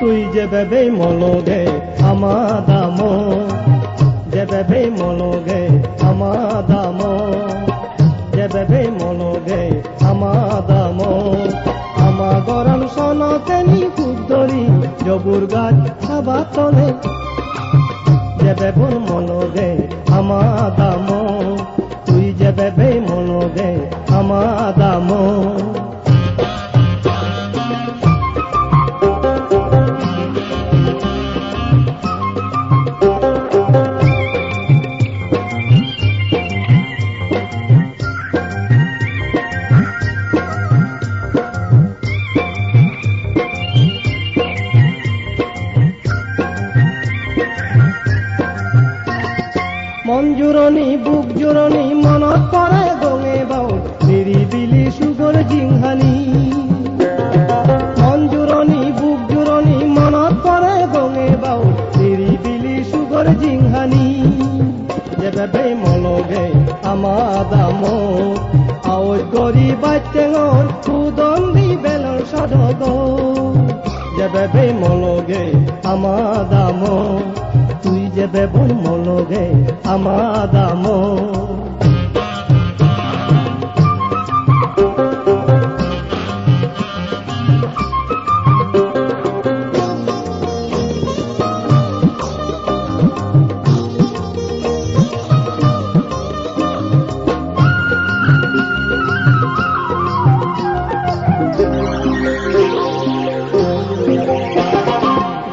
তুই যেভাবে মলগে আমাদাম, যেভাবে মলগে আমাদাম, যেভাবে মলগে আমাদাম, আমা গরম সনতেনি কুদরি জবুর গাছ খাবা তলে, যেভাবে মলগে আমাদাম, তুই যেভাবে মলগে আমাদাম। মন জুৰণি বুক জুৰণি মনত পৰে গঙে বাও নিৰিবিলি সুগৰ জিংহানি, মন জুৰণি বুক জুৰণি মনত পৰে গঙে বাও নিৰিবিলি সুগৰ জিংহানি, যেভাবে মলগে আমাদাম, আৱজ কৰি বাটেঙৰ সুদন্দি বেলৰ সদগ, যেভাবে মলগে আমাদাম, তুই যেভাবে মলগে আমাদাম।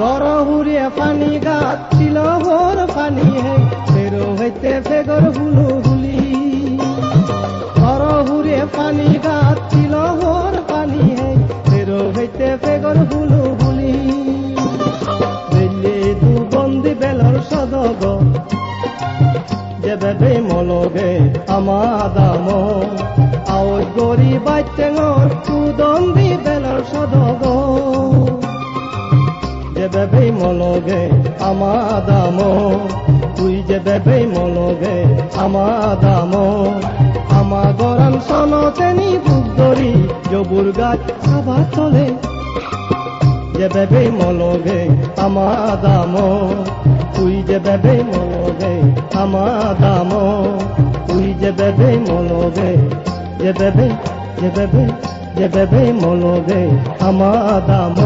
গরহুরে পানি গাত ছিল হর পানি হে ফেরো হইতে ফেগর হুলু হুলি, গরহুরে পানি গাত ছিল হর পানি হে ফেরো হইতে ফেগর হুলু হুলি, বেলে দু বন্দি বেলর সদগ, যেভাবে মলগে আমাদাম, আওয়াজ গরি বাইটেঙর সুদন্দি বেলর সদগ, যেভাবে মলগে আমাদাম, তুই যেভাবে মলগে আমাদাম, আমা গরম সনতেনি বুক ধরি জবুর গাছ খাবা তলে, যেভাবে মলগে আমাদাম, তুই যেভাবে মলগে আমাদাম, তুই যেভাবে মলগে, যেভাবে যেভাবে যেভাবে মলগে আমাদাম।